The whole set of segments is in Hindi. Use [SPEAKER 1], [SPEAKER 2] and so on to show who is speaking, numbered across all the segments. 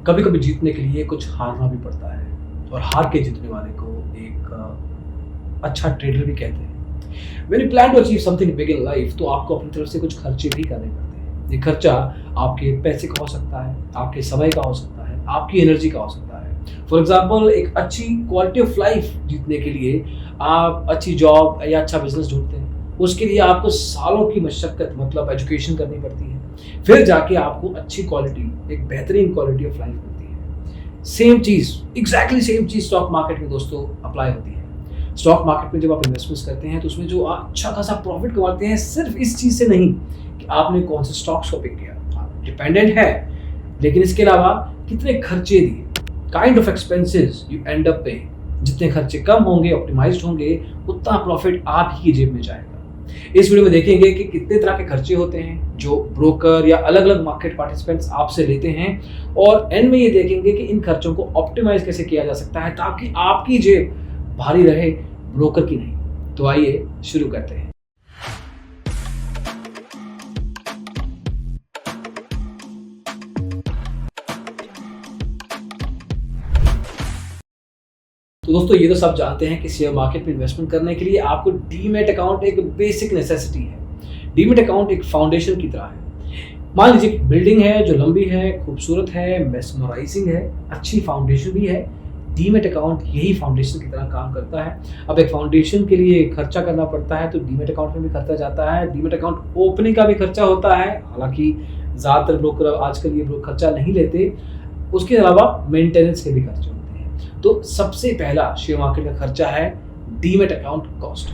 [SPEAKER 1] कभी कभी जीतने के लिए कुछ हारना भी पड़ता है, और हार के जीतने वाले को एक अच्छा ट्रेडर भी कहते हैं। When you plan to achieve something big in life, तो आपको अपनी तरफ से कुछ खर्चे भी करने पड़ते हैं। ये खर्चा आपके पैसे का हो सकता है, आपके समय का हो सकता है, आपकी एनर्जी का हो सकता है। फॉर एग्जाम्पल, एक अच्छी क्वालिटी ऑफ लाइफ जीतने के लिए आप अच्छी जॉब या अच्छा बिजनेस ढूंढते हैं। उसके लिए आपको सालों की मशक्कत मतलब एजुकेशन करनी पड़ती है, फिर जाके आपको अच्छी क्वालिटी, एक बेहतरीन क्वालिटी ऑफ लाइफ मिलती है। सेम चीज़, एग्जैक्टली सेम चीज़ स्टॉक मार्केट में दोस्तों अप्लाई होती है। स्टॉक मार्केट में जब आप इन्वेस्टमेंट्स करते हैं तो उसमें जो आप अच्छा खासा प्रॉफिट कमाते हैं, सिर्फ इस चीज़ से नहीं कि आपने कौन से स्टॉक्स को पिक किया, आप डिपेंडेंट है, लेकिन इसके अलावा कितने खर्चे दिए, kind of expenses you and up पे। जितने खर्चे कम होंगे, ऑप्टिमाइज्ड होंगे, उतना प्रॉफिट आप ही की जेब में जाएगा। इस वीडियो में देखेंगे कि कितने तरह के खर्चे होते हैं जो ब्रोकर या अलग अलग मार्केट पार्टिसिपेंट्स आपसे लेते हैं, और एंड में ये देखेंगे कि इन खर्चों को ऑप्टिमाइज कैसे किया जा सकता है ताकि आपकी जेब भारी रहे, ब्रोकर की नहीं। तो आइए शुरू करते हैं। तो दोस्तों, ये तो सब जानते हैं कि शेयर मार्केट में इन्वेस्टमेंट करने के लिए आपको डीमैट अकाउंट एक बेसिक नेसेसिटी है। डीमैट अकाउंट एक फाउंडेशन की तरह है। मान लीजिए कि बिल्डिंग है जो लंबी है, खूबसूरत है, मेस्मराइजिंग है, अच्छी फाउंडेशन भी है। डीमैट अकाउंट यही फाउंडेशन की तरह काम करता है। अब एक फाउंडेशन के लिए खर्चा करना पड़ता है, तो डीमैट अकाउंट में भी खर्चा जाता है। डीमैट अकाउंट ओपनिंग का भी खर्चा होता है, हालांकि ज़्यादातर ब्रोकर आजकल ये खर्चा नहीं लेते। उसके अलावा मेंटेनेंस के भी खर्चे होते हैं। तो सबसे पहला शेयर मार्केट का खर्चा है डीमैट अकाउंट कॉस्ट।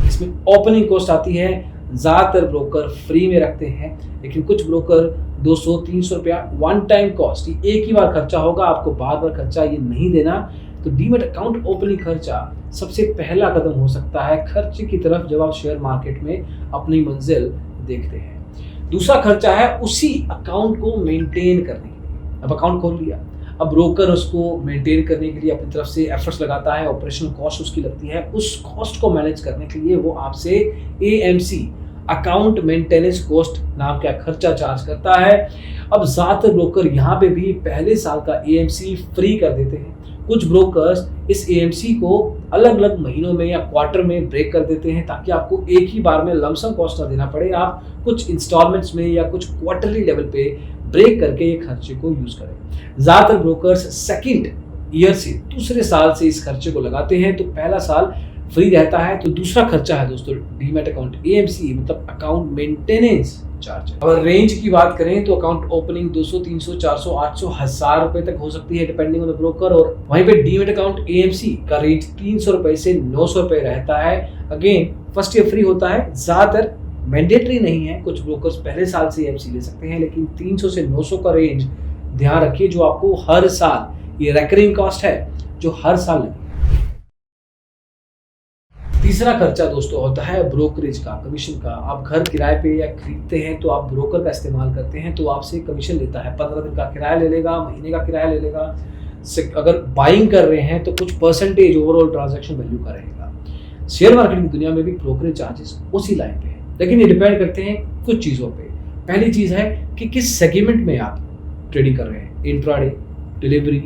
[SPEAKER 1] इसमें ओपनिंग कॉस्ट आती है। ज़्यादातर ब्रोकर फ्री में रखते हैं, लेकिन कुछ ब्रोकर 200-300 रुपया वन टाइम कॉस्ट, एक ही बार खर्चा होगा, आपको बार बार खर्चा ये नहीं देना। तो डीमैट अकाउंट ओपनिंग खर्चा सबसे पहला कदम हो सकता है खर्चे की तरफ जब आप शेयर मार्केट में अपनी मंजिल देखते हैं। दूसरा खर्चा है उसी अकाउंट को मेंटेन करने के लिए। अब अकाउंट खोल लिया, अब ब्रोकर उसको मेंटेन करने के लिए अपनी तरफ से एफर्ट्स लगाता है, ऑपरेशनल कॉस्ट उसकी लगती है। उस कॉस्ट को मैनेज करने के लिए वो आपसे AMC, अकाउंट मेंटेनेंस कॉस्ट नाम का खर्चा चार्ज करता है। अब ज़्यादातर ब्रोकर यहाँ पे भी पहले साल का AMC फ्री कर देते हैं। कुछ ब्रोकर्स इस AMC को अलग अलग महीनों में या क्वार्टर में ब्रेक कर देते हैं ताकि आपको एक ही बार में लमसम कॉस्ट ना देना पड़े। आप कुछ इंस्टॉलमेंट्स में या कुछ क्वार्टरली लेवल पे ब्रेक करके ये खर्चे को यूज करें। ज़्यादातर ब्रोकर्स सेकंड ईयर से, दूसरे साल से इस खर्चे को लगाते हैं, तो पहला साल फ्री रहता है। तो दूसरा खर्चा है दोस्तों डीमैट अकाउंट AMC, मतलब अकाउंट मेंटेनेंस चार्ज। अगर रेंज की बात करें तो अकाउंट ओपनिंग 200, 300, 400, 800, 1000 रुपए तक हो सकती है डिपेंडिंग ऑन द ब्रोकर, और वहीं पे डीमैट अकाउंट AMC का रेंज 300 रुपए से 900 रुपए रहता है। अगेन फर्स्ट ईयर फ्री होता है, ज्यादातर मैंडेटरी नहीं है। कुछ ब्रोकर्स पहले साल से AMC ले सकते हैं, लेकिन 300 से 900 का रेंज ध्यान रखिए, जो आपको हर साल, ये रेकरिंग कॉस्ट है जो हर साल लगेगी। तीसरा खर्चा दोस्तों होता है ब्रोकरेज का, कमीशन का। आप घर किराए पे या खरीदते हैं तो आप ब्रोकर का इस्तेमाल करते हैं, तो आपसे कमीशन लेता है। 15 दिन का किराया ले लेगा, महीने का किराया ले लेगा। अगर बाइंग कर रहे हैं तो कुछ परसेंटेज ओवरऑल ट्रांजैक्शन वैल्यू का रहेगा। शेयर मार्केट की दुनिया में भी ब्रोकरेज चार्जेस उसी लाइन पे है, लेकिन ये डिपेंड करते हैं कुछ चीज़ों पे। पहली चीज़ है कि किस सेगमेंट में आप ट्रेडिंग कर रहे हैं, इंट्राडे, डिलीवरी,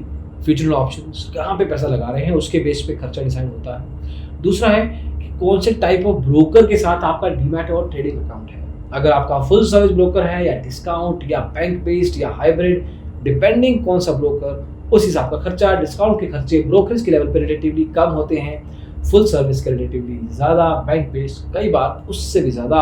[SPEAKER 1] फ्यूचर ऑप्शंस, कहाँ पे पैसा लगा रहे हैं, उसके बेस पे खर्चा डिसाइड होता है। दूसरा है कि कौन से टाइप ऑफ ब्रोकर के साथ आपका डीमैट और ट्रेडिंग अकाउंट है। अगर आपका फुल सर्विस ब्रोकर है, या डिस्काउंट, या बैंक बेस्ड, या हाइब्रिड, डिपेंडिंग कौन सा ब्रोकर, उस हिसाब का खर्चा। डिस्काउंट के खर्चे ब्रोकरेज के लेवल पर रिलेटिवली कम होते हैं, फुल सर्विस के रिलेटिवली ज़्यादा, बैंक बेस्ड कई बार उससे भी ज़्यादा।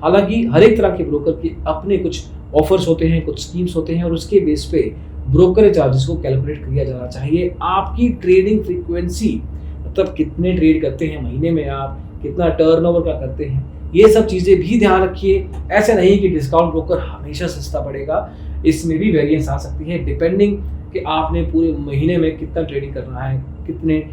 [SPEAKER 1] हालांकि हर एक तरह के ब्रोकर के अपने कुछ ऑफर्स होते हैं, कुछ स्कीम्स होते हैं, और उसके बेस पे ब्रोकरेज चार्जेस को कैलकुलेट किया जाना चाहिए। आपकी ट्रेडिंग फ्रीक्वेंसी, मतलब कितने ट्रेड करते हैं महीने में, आप कितना टर्नओवर का करते हैं, ये सब चीज़ें भी ध्यान रखिए। ऐसा नहीं कि डिस्काउंट ब्रोकर हमेशा सस्ता पड़ेगा, इसमें भी वेरिएंस आ सकती है डिपेंडिंग कि आपने पूरे महीने में कितना ट्रेडिंग करना है, कितने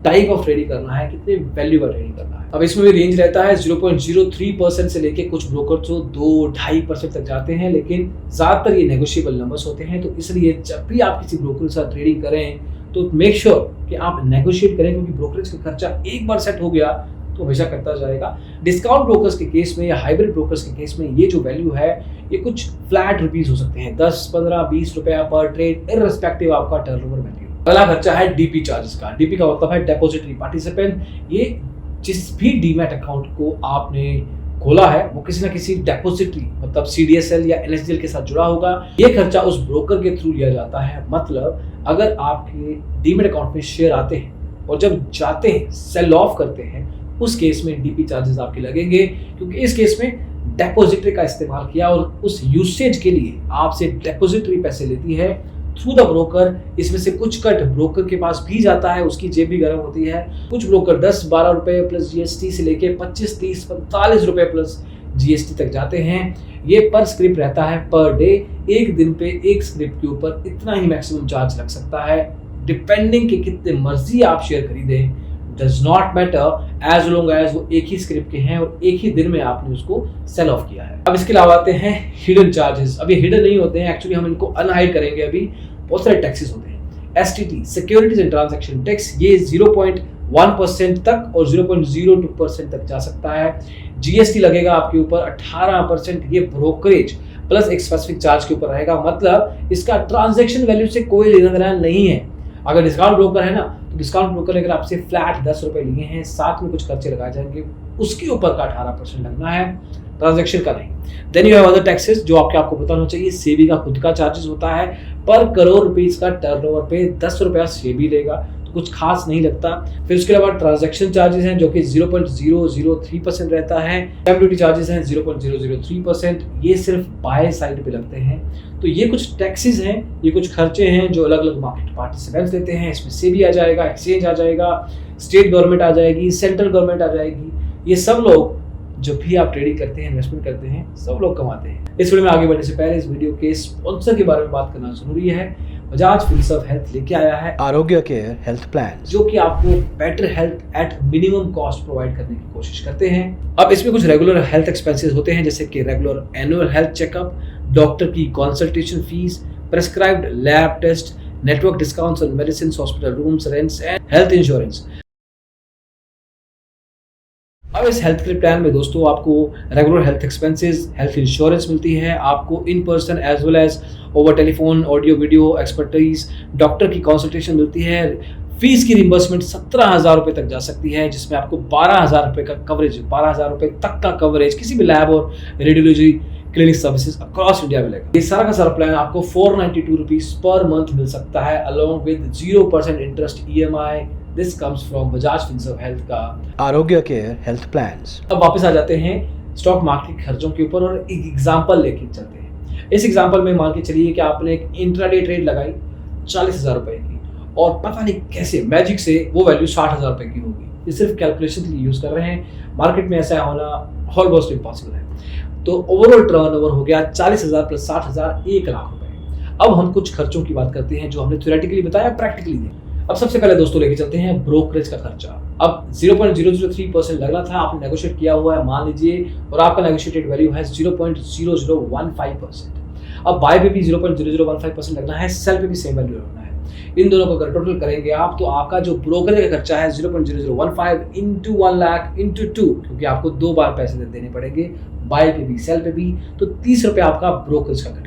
[SPEAKER 1] टाइप ऑफ ट्रेडिंग करना है, कितने वैल्यू का ट्रेडिंग करना है। अब इसमें भी रेंज रहता है 0.03% से लेके कुछ ब्रोकर तो 2-2.5% तक जाते हैं, लेकिन ज़्यादातर ये नेगोशिएबल नंबर्स होते हैं। तो इसलिए जब भी आप किसी ब्रोकर के साथ ट्रेडिंग करें तो मेक श्योर कि आप नेगोशिएट करें, क्योंकि ब्रोकरेज का खर्चा एक बार सेट हो गया तो हमेशा करता जाएगा। डिस्काउंट ब्रोकर्स के केस में या हाइब्रिड ब्रोकर्स के केस में ये जो वैल्यू है ये कुछ फ्लैट रुपीज हो सकते हैं, 10, 15, 20 रुपया पर ट्रेड, इररिस्पेक्टिव आपका टर्नओवर वैल्यू। अगला खर्चा है डीपी चार्जेस का। डीपी का मतलब है डिपॉजिटरी पार्टिसिपेंट। ये जिस भी डीमैट अकाउंट को आपने खोला है वो किसी ना किसी डेपोजिटरी मतलब सीडीएसएल या एनएसडीएल के साथ जुड़ा होगा। ये खर्चा उस ब्रोकर के थ्रू लिया जाता है। मतलब अगर आपके डीमैट अकाउंट में शेयर आते हैं और जब जाते हैं सेल ऑफ करते हैं, उस केस में डीपी चार्जेस आपके लगेंगे, क्योंकि इस केस में डेपोजिटरी का इस्तेमाल किया और उस यूसेज के लिए आपसे डेपोजिटरी पैसे लेती है थ्रू द ब्रोकर। इसमें से कुछ कट ब्रोकर के पास भी जाता है, उसकी जेब भी गर्म होती है। कुछ ब्रोकर 10-12 रुपए प्लस जीएसटी से लेके 25, 30, 45 रुपए प्लस जीएसटी तक जाते हैं। ये पर स्क्रिप्ट रहता है पर डे। एक दिन पे एक स्क्रिप्ट के ऊपर इतना ही मैक्सिमम चार्ज लग सकता है, डिपेंडिंग कि कितने मर्जी आप शेयर खरीदें, does not matter as long as वो एक ही स्क्रिप्ट के हैं और एक ही दिन में आपने उसको सेल ऑफ किया है। अब इसके अलावा आते हैं हिडन चार्जेस। अब ये हिडन नहीं होते हैं, एक्चुअली हम इनको अनहाइड करेंगे। अभी बहुत सारे टैक्सेस होते हैं। STT, securities and transaction tax, ये 0.1% तक और 0.02% तक जा सकता है। जीएसटी लगेगा आपके ऊपर 18%। ये ब्रोकरेज प्लस एक स्पेसिफिक चार्ज के ऊपर रहेगा। मतलब इसका ट्रांजैक्शन वैल्यू से कोई लेना देना नहीं है। अगर डिस्काउंट ब्रोकर है ना, तो डिस्काउंट ब्रोकर ने अगर आपसे फ्लैट 10 रुपए लिए हैं, साथ में कुछ खर्चे लगाए जाएंगे, उसके ऊपर का 18% लगना है, ट्रांजैक्शन का नहीं। Then you have other taxes जो आपको पता होना चाहिए। सेबी का खुद का चार्जेस होता है, पर करोड़ रुपीज का टर्नओवर पे 10 रुपया सेबी लेगा, तो कुछ खास नहीं लगता। फिर उसके अलावा ट्रांजैक्शन चार्जेस हैं जो कि 0.003% रहता है। स्टैम्प ड्यूटी चार्जेस हैं 0.003%, ये सिर्फ बाय साइड पे लगते हैं। तो ये कुछ टैक्सेस हैं, ये कुछ खर्चे हैं जो अलग अलग मार्केट पार्टिसिपेंट्स लेते हैं। इसमें सेबी आ जाएगा, एक्सचेंज आ जाएगा, स्टेट गवर्नमेंट आ जाएगी, सेंट्रल गवर्नमेंट आ जाएगी। ये सब लोग जब भी आप ट्रेडिंग करते हैं, इन्वेस्टमेंट करते हैं, सब लोग कमाते हैं। इस वीडियो में आगे बढ़ने से पहले इस वीडियो के स्पॉन्सर के बारे में बात करना जरूरी है। बजाज फिनसर्व हेल्थ लेके आया है
[SPEAKER 2] आरोग्य केयर हेल्थ प्लान,
[SPEAKER 1] जो कि आपको better health at minimum cost provide करने की कोशिश करते हैं। अब इसमें कुछ रेगुलर हेल्थ एक्सपेंसेस होते हैं, जैसे कि regular annual health checkup, doctor की consultation fees, prescribed lab test, network discounts on medicine, hospital rooms, rents and health insurance. अब इस हेल्थ केयर प्लान में दोस्तों आपको regular health expenses, health insurance मिलती है, आपको in person as well as over telephone, audio video expertise, doctor की कंसल्टेशन मिलती है। फीस की रिम्बर्समेंट 17,000 रुपए तक जा सकती है, जिसमें आपको 12,000 रुपए का कवरेज, 12,000 रुपए तक का कवरेज किसी भी लैब और radiology clinic services across India मिलेगा। ये सारा का सारा प्लान आपको 492 रुपीज पर मंथ मिल सकता है, along with 0% interest EMI। This comes from Bajaj Finserv health का
[SPEAKER 2] आरोग्य केयर हेल्थ प्लान्स।
[SPEAKER 1] अब वापस आ जाते हैं स्टॉक मार्केट खर्चों के ऊपर और एक एग्जांपल लेके चलते हैं। इस एग्जांपल में मान के चलिए कि आपने एक इंट्राडे ट्रेड लगाई 40,000 रुपए की, और पता नहीं कैसे मैजिक से वो वैल्यू 60,000 रुपए की होगी। ये सिर्फ कैलकुलेशन के लिए यूज कर रहे हैं, मार्केट में ऐसा होना ऑलमोस्ट इम्पॉसिबल है। तो ओवरऑल टर्नओवर हो गया 40,000 प्लस 60,000, 1 लाख रुपए। अब हम कुछ खर्चों की बात करते हैं जो हमने थ्योरेटिकली बताया, प्रैक्टिकली नहीं। अब सबसे पहले दोस्तों लेके चलते हैं ब्रोकरेज का खर्चा। अब 0.003% लगना था, आपने नेगोशिएट किया हुआ है मान लीजिए, और आपका नेगोशिएटेड वैल्यू है 0.0015%। अब बाय पे भी 0.0015% लगना है, सेल पे भी सेम वैल्यू लगना है। इन दोनों को अगर टोटल करेंगे आप, तो आपका जो ब्रोकरेज का खर्चा है 0.0015 इंटू 1 लाख इंटू 2, क्योंकि आपको 2 बार पैसे देने पड़ेंगे, बाय पे भी सेल पे भी, तो 30 रुपये आपका ब्रोकरेज का कट गया।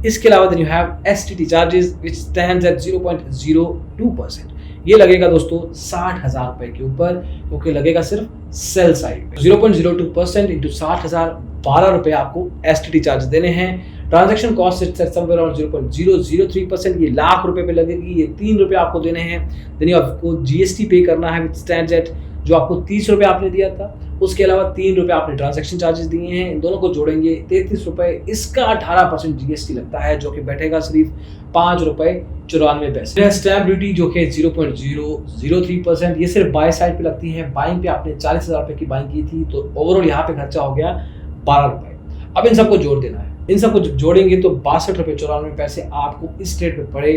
[SPEAKER 1] इसके अलावा then you have STT charges which stands at 0.02%। ये लगेगा दोस्तों 60,000 रुपए के ऊपर, क्योंकि लगेगा सिर्फ सेल साइड पे। 0.02% इंटू 60,000, 12 रुपए आपको STT चार्ज देने हैं। ट्रांजैक्शन कॉस्ट समवेयर अराउंड 0.003%, ये लाख रुपए पे लगेगी, ये 3 रुपए आपको देने हैं। देन यू आपको GST पे करना है विच स्टैंड्स एट, जो आपको 30 रुपए आपने दिया था, उसके अलावा 3 रुपए आपने ट्रांजैक्शन चार्जेस दिए हैं, इन दोनों को जोड़ेंगे 33 रुपए। इसका 18% GST लगता है, जो कि बैठेगा सिर्फ 5 रुपए 94 पैसे। स्टैम्प ड्यूटी जो कि 0.003%, ये सिर्फ बाय साइड पे लगती है। बाइंग पे आपने 40,000 रुपए की बाइंग की थी, तो ओवरऑल यहाँ पे खर्चा हो गया 12 रुपए। अब इन सबको जोड़ देना है, इन सबको जोड़ेंगे तो 62 रुपए 94 पैसे आपको इस ट्रेड पे पड़े।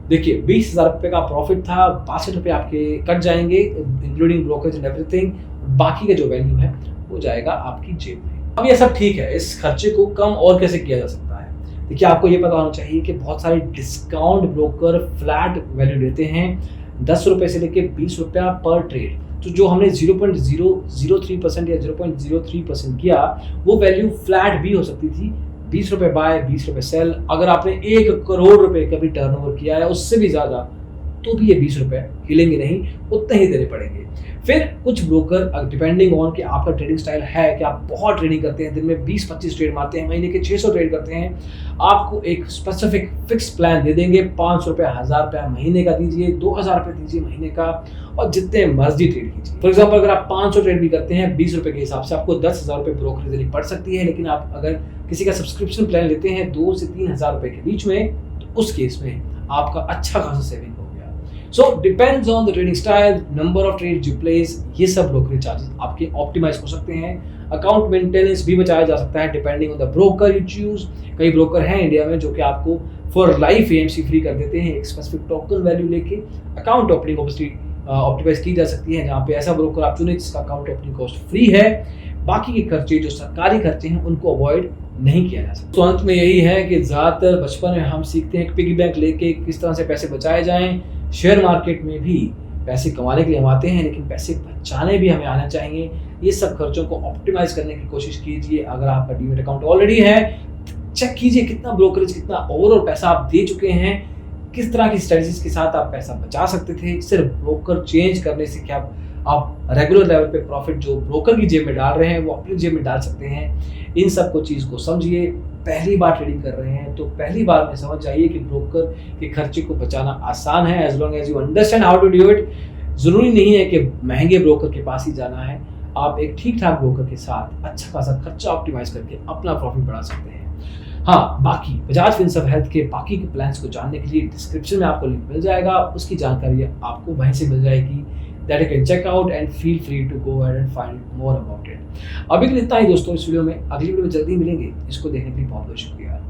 [SPEAKER 1] देखिए 20,000 रुपए का प्रॉफिट था, 62 रुपए आपके कट जाएंगे इंक्लूडिंग ब्रोकरेज एंड एवरीथिंग, बाकी का जो वैल्यू है वो जाएगा आपकी जेब में। अब ये सब ठीक है, इस खर्चे को कम और कैसे किया जा सकता है? देखिए आपको ये पता होना चाहिए कि बहुत सारे डिस्काउंट ब्रोकर फ्लैट वैल्यू देते हैं, ₹10 से लेके ₹20 पर ट्रेड। तो जो हमने 0.003% या 0.03% किया, वो वैल्यू फ्लैट भी हो सकती थी। ₹20 बाय, ₹20 सेल। अगर आपने 1 करोड़ रुपए का भी टर्नओवर किया है, उससे भी ज़्यादा, तो भी ये ₹20 हिलेंगे नहीं, उतने ही देने पड़ेंगे। फिर कुछ ब्रोकर डिपेंडिंग ऑन कि आपका ट्रेडिंग स्टाइल है कि आप बहुत ट्रेडिंग करते हैं, दिन में 20-25 ट्रेड मारते हैं, महीने के 600 ट्रेड करते हैं, आपको एक स्पेसिफिक फिक्स प्लान दे देंगे। ₹500, ₹1000 महीने का दीजिए, ₹2000 दीजिए महीने का, और जितने मर्जी ट्रेड कीजिए। फॉर एग्जाम्पल अगर आप 500 ट्रेड भी करते हैं ₹20 के हिसाब से, आपको ₹10,000 ब्रोकरेज देनी पड़ सकती है। लेकिन आप अगर किसी का सब्सक्रिप्शन प्लान लेते हैं 2 से ₹3000 के बीच में, तो उस केस में आपका अच्छा खासा सेविंग हो गया। So depends on the trading style, number of trade you place, ये सब ब्रोकरेज चार्जेस आपके ऑप्टिमाइज हो सकते हैं। अकाउंट मेंटेनेंस भी बचाया जा सकता है depending on the broker you choose. कई ब्रोकर हैं इंडिया में जो कि आपको फॉर लाइफ एएमसी फ्री कर देते हैं, एक स्पेसिफिक टोकन वैल्यू लेके। अकाउंट ओपनिंग ऑब्वियसली ऑप्टिमाइज की जा सकती है, जहाँ पे ऐसा ब्रोकर आप चुने जिसका अकाउंट ओपनिंग कॉस्ट फ्री है। बाकी के खर्चे जो सरकारी खर्चे हैं उनको अवॉइड नहीं किया जा सकता। तो अंत में यही है कि ज़्यादातर बचपन में हम सीखते हैं कि पिगी बैंक लेके किस तरह से पैसे बचाए जाएं। शेयर मार्केट में भी पैसे कमाने के लिए हम आते हैं, लेकिन पैसे बचाने भी हमें आना चाहिए। ये सब खर्चों को ऑप्टिमाइज करने की कोशिश कीजिए। अगर आपका डीमैट अकाउंट ऑलरेडी है, चेक कीजिए कितना ब्रोकरेज, कितना ओवरऑल पैसा आप दे चुके हैं, किस तरह की स्ट्रेटजीज के साथ आप पैसा बचा सकते थे। सिर्फ ब्रोकर चेंज करने से क्या आप रेगुलर लेवल पे प्रॉफिट जो ब्रोकर की जेब में डाल रहे हैं वो अपनी जेब में डाल सकते हैं। इन सब को चीज़ को समझिए। पहली बार ट्रेडिंग कर रहे हैं तो पहली बार में समझ जाइए कि ब्रोकर के खर्चे को बचाना आसान है, as long as you understand how to do it. ज़रूरी नहीं है कि महंगे ब्रोकर के पास ही जाना है, आप एक ठीक ठाक ब्रोकर के साथ अच्छा खासा खर्चा ऑप्टिमाइज करके अपना प्रॉफिट बढ़ा सकते हैं। हाँ, बाकी बजाज फिनसर्व हेल्थ के बाकी के प्लान्स को जानने के लिए डिस्क्रिप्शन में आपको लिंक मिल जाएगा, उसकी जानकारी आपको वहीं से मिल जाएगी, that you can check out and feel free to go ahead and find more about it। अभी के लिए इतना ही दोस्तों इस वीडियो में। अगली वीडियो में जल्दी मिलेंगे। इसको देखने के लिए बहुत बहुत शुक्रिया।